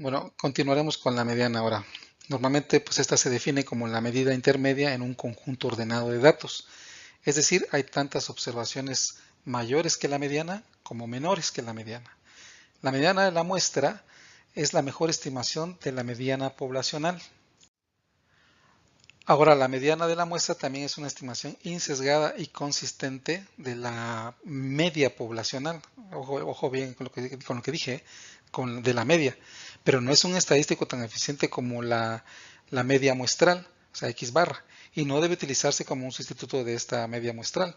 Bueno, continuaremos con la mediana ahora. Normalmente, pues esta se define como la medida intermedia en un conjunto ordenado de datos. Es decir, hay tantas observaciones mayores que la mediana como menores que la mediana. La mediana de la muestra es la mejor estimación de la mediana poblacional. Ahora, la mediana de la muestra también es una estimación insesgada y consistente de la media poblacional. Ojo bien con lo que dije, de la media. Pero no es un estadístico tan eficiente como la media muestral, o sea, X barra, y no debe utilizarse como un sustituto de esta media muestral.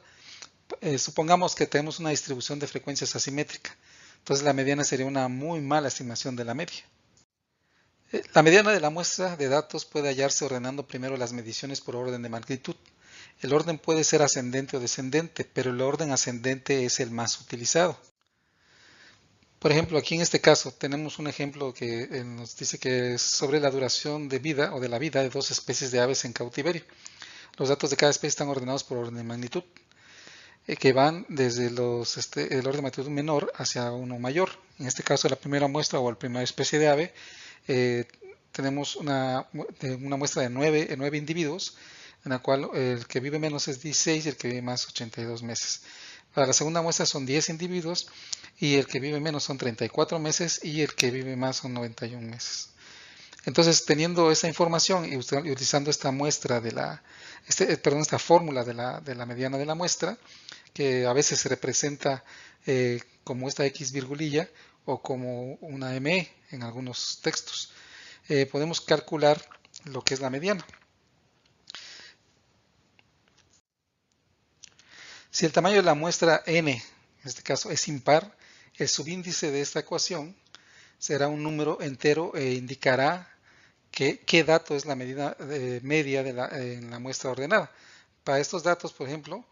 Supongamos que tenemos una distribución de frecuencias asimétrica. Entonces, la mediana sería una muy mala estimación de la media. La mediana de la muestra de datos puede hallarse ordenando primero las mediciones por orden de magnitud. El orden puede ser ascendente o descendente, pero el orden ascendente es el más utilizado. Por ejemplo, aquí en este caso tenemos un ejemplo que nos dice que es sobre la duración de vida o de la vida de dos especies de aves en cautiverio. Los datos de cada especie están ordenados por orden de magnitud, que van desde el orden de magnitud menor hacia uno mayor. En este caso, la primera muestra o la primera especie de ave, eh, tenemos una muestra de 9 individuos, en la cual el que vive menos es 16 y el que vive más 82 meses. Para la segunda muestra son 10 individuos y el que vive menos son 34 meses y el que vive más son 91 meses. Entonces, teniendo esa información y utilizando esta muestra esta fórmula de la mediana de la muestra, que a veces se representa como esta X virgulilla o como una ME en algunos textos, podemos calcular lo que es la mediana. Si el tamaño de la muestra n, en este caso, es impar, el subíndice de esta ecuación será un número entero e indicará qué dato es la medida media en la muestra ordenada. Para estos datos, por ejemplo,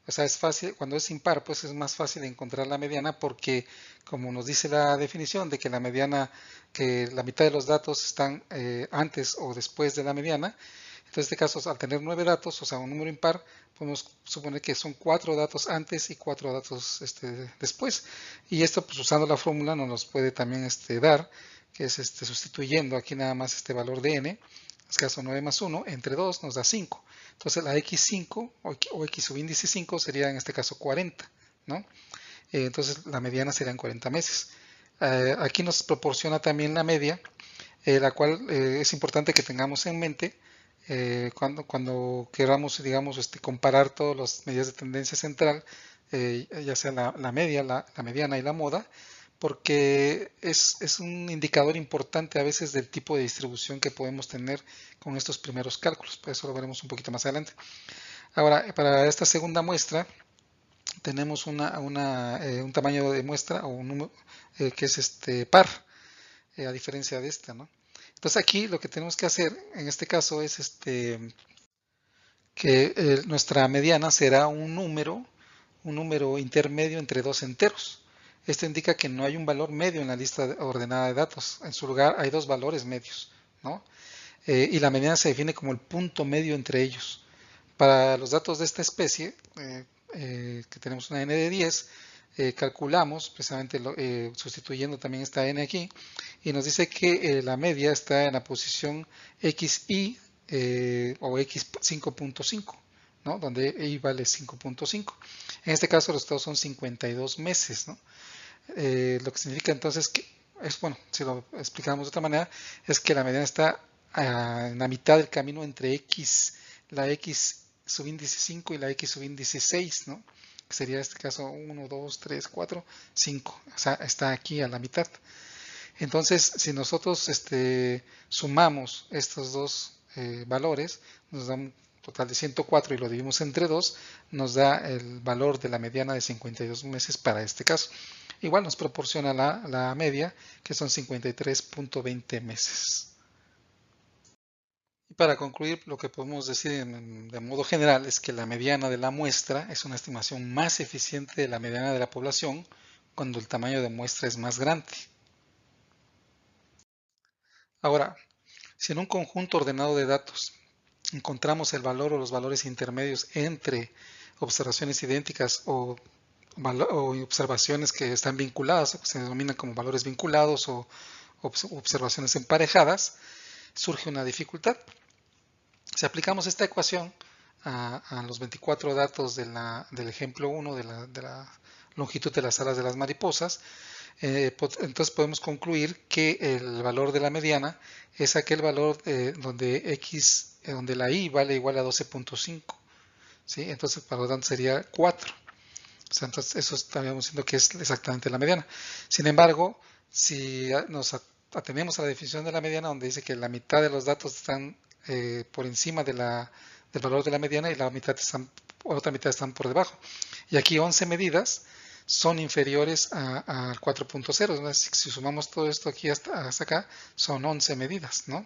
o sea, es fácil, cuando es impar, pues es más fácil encontrar la mediana porque, como nos dice la definición de que la mediana, que la mitad de los datos están antes o después de la mediana, entonces, en este caso, al tener 9 datos, o sea, un número impar, podemos suponer que son 4 datos antes y 4 datos después. Y esto, pues usando la fórmula, nos los puede también dar, que es sustituyendo aquí nada más este valor de n, en este caso 9 más 1, entre 2 nos da 5. Entonces, la x5 o x subíndice 5 sería en este caso 40, ¿no? Entonces, la mediana serían 40 meses. Aquí nos proporciona también la media, la cual es importante que tengamos en mente cuando queramos, digamos, comparar todas las medidas de tendencia central, ya sea la media, la mediana y la moda, porque es un indicador importante a veces del tipo de distribución que podemos tener con estos primeros cálculos. Por eso lo veremos un poquito más adelante. Ahora, para esta segunda muestra, tenemos un tamaño de muestra o un número que es par, a diferencia de esta, ¿no? Entonces aquí lo que tenemos que hacer en este caso es que nuestra mediana será un número intermedio entre dos enteros. Esto indica que no hay un valor medio en la lista ordenada de datos. En su lugar hay dos valores medios, ¿no? Y la mediana se define como el punto medio entre ellos. Para los datos de esta especie, que tenemos una n de 10, calculamos precisamente sustituyendo también esta n aquí y nos dice que la media está en la posición xi o x5.5, ¿no? Donde i vale 5.5. En este caso los resultados son 52 meses, ¿no? Lo que significa entonces que bueno, si lo explicamos de otra manera, es que la mediana está en la mitad del camino entre la x subíndice 5 y la x subíndice 6, ¿no? Que sería este caso 1, 2, 3, 4, 5. O sea, está aquí a la mitad. Entonces, si nosotros sumamos estos dos valores, nos da un total de 104 y lo dividimos entre 2, nos da el valor de la mediana de 52 meses para este caso. Igual nos proporciona la media, que son 53.20 meses. Y para concluir, lo que podemos decir de modo general es que la mediana de la muestra es una estimación más eficiente de la mediana de la población cuando el tamaño de muestra es más grande. Ahora, si en un conjunto ordenado de datos encontramos el valor o los valores intermedios entre observaciones idénticas o observaciones que están vinculadas, o que se denominan como valores vinculados o observaciones emparejadas, surge una dificultad. Si aplicamos esta ecuación a los 24 datos del ejemplo 1 de la longitud de las alas de las mariposas, entonces podemos concluir que el valor de la mediana es aquel valor donde la i vale igual a 12.5, ¿sí? Entonces, por lo tanto, sería 4. O sea, entonces eso estaríamos diciendo que es exactamente la mediana. Sin embargo, si nos atenemos a la definición de la mediana, donde dice que la mitad de los datos están por encima del valor de la mediana y la otra mitad están por debajo. Y aquí 11 medidas son inferiores al 4.0. Si sumamos todo esto aquí hasta acá, son 11 medidas, ¿no?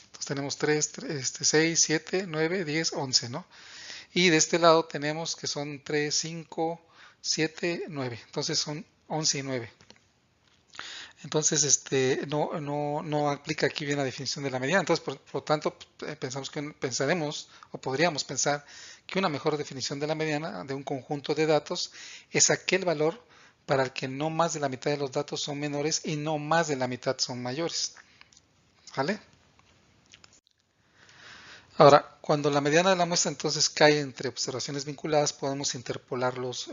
Entonces tenemos 3, 6, 7, 9, 10, 11, ¿no? Y de este lado tenemos que son 3, 5, 7, 9. Entonces son 11 y 9. Entonces no aplica aquí bien la definición de la mediana. Entonces, por lo tanto, pensaremos o podríamos pensar que una mejor definición de la mediana de un conjunto de datos es aquel valor para el que no más de la mitad de los datos son menores y no más de la mitad son mayores. ¿Vale? Ahora, cuando la mediana de la muestra entonces cae entre observaciones vinculadas, podemos interpolar los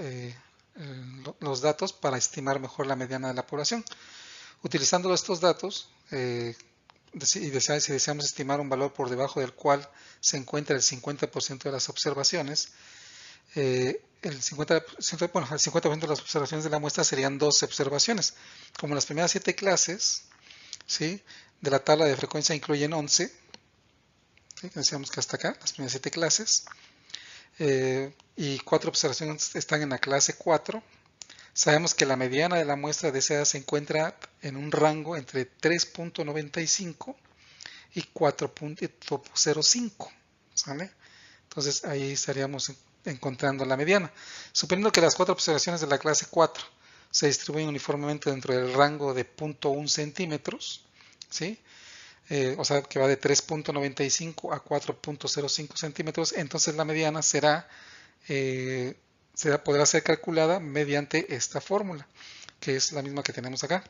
datos para estimar mejor la mediana de la población. Utilizando estos datos, si deseamos estimar un valor por debajo del cual se encuentra el 50% de las observaciones, el 50% de las observaciones de la muestra serían 12 observaciones. Como las primeras 7 clases, ¿sí?, de la tabla de frecuencia incluyen 11, ¿sí?, decíamos que hasta acá, las primeras 7 clases, y 4 observaciones están en la clase 4. Sabemos que la mediana de la muestra deseada se encuentra en un rango entre 3.95 y 4.05, ¿sale? Entonces ahí estaríamos encontrando la mediana. Suponiendo que las 4 observaciones de la clase 4 se distribuyen uniformemente dentro del rango de 0.1 centímetros, ¿sí? O sea que va de 3.95 a 4.05 centímetros, entonces la mediana podrá ser calculada mediante esta fórmula, que es la misma que tenemos acá.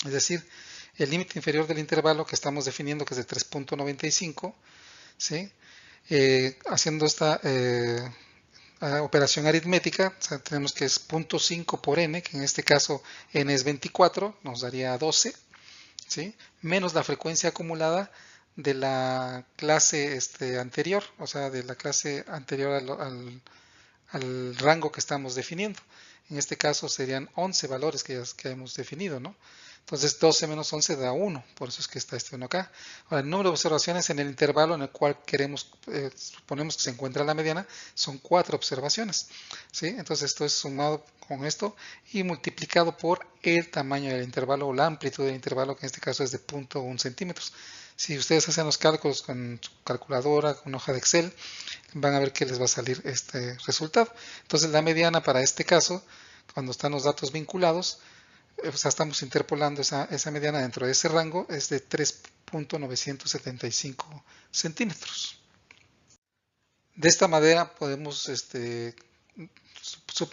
Es decir, el límite inferior del intervalo que estamos definiendo, que es de 3.95, ¿sí?, haciendo esta operación aritmética, o sea, tenemos que es 0.5 por n, que en este caso n es 24, nos daría 12, ¿sí?, menos la frecuencia acumulada de la clase anterior, o sea, de la clase anterior al rango que estamos definiendo. En este caso serían 11 valores que hemos definido, ¿no? Entonces 12 menos 11 da 1, por eso es que está este 1 acá. Ahora, el número de observaciones en el intervalo en el cual suponemos que se encuentra la mediana, son 4 observaciones, ¿sí? Entonces esto es sumado con esto y multiplicado por el tamaño del intervalo o la amplitud del intervalo, que en este caso es de 0.1 centímetros. Si ustedes hacen los cálculos con su calculadora, con hoja de Excel, van a ver que les va a salir este resultado. Entonces la mediana para este caso, cuando están los datos vinculados, o sea, estamos interpolando esa mediana dentro de ese rango, es de 3.975 centímetros. De esta manera podemos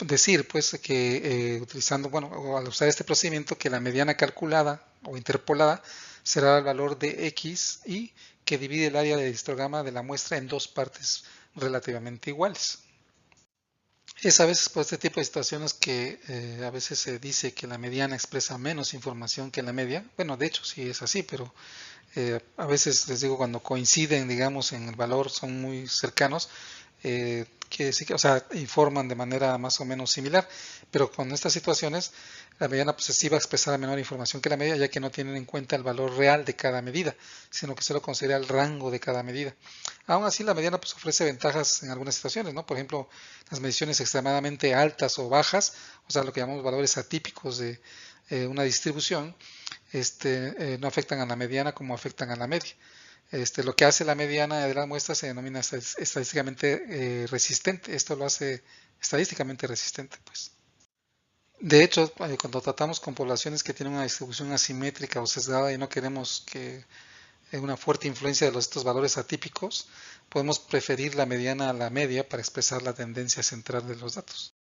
decir pues que utilizando, bueno, o al usar este procedimiento, que la mediana calculada o interpolada será el valor de x y que divide el área de histograma de la muestra en dos partes relativamente iguales. Es a veces por este tipo de situaciones que a veces se dice que la mediana expresa menos información que la media. Bueno, de hecho sí es así, pero a veces les digo, cuando coinciden, digamos, en el valor, son muy cercanos, que sí, o sea, informan de manera más o menos similar, pero con estas situaciones la mediana pues sí va a expresar menor información que la media, ya que no tienen en cuenta el valor real de cada medida, sino que solo considera el rango de cada medida. Aún así, la mediana pues ofrece ventajas en algunas situaciones, ¿no? Por ejemplo, las mediciones extremadamente altas o bajas, o sea, lo que llamamos valores atípicos de una distribución, no afectan a la mediana como afectan a la media. Lo que hace la mediana de la muestra se denomina estadísticamente resistente. Esto lo hace estadísticamente resistente, pues. De hecho, cuando tratamos con poblaciones que tienen una distribución asimétrica o sesgada y no queremos que una fuerte influencia de estos valores atípicos, podemos preferir la mediana a la media para expresar la tendencia central de los datos.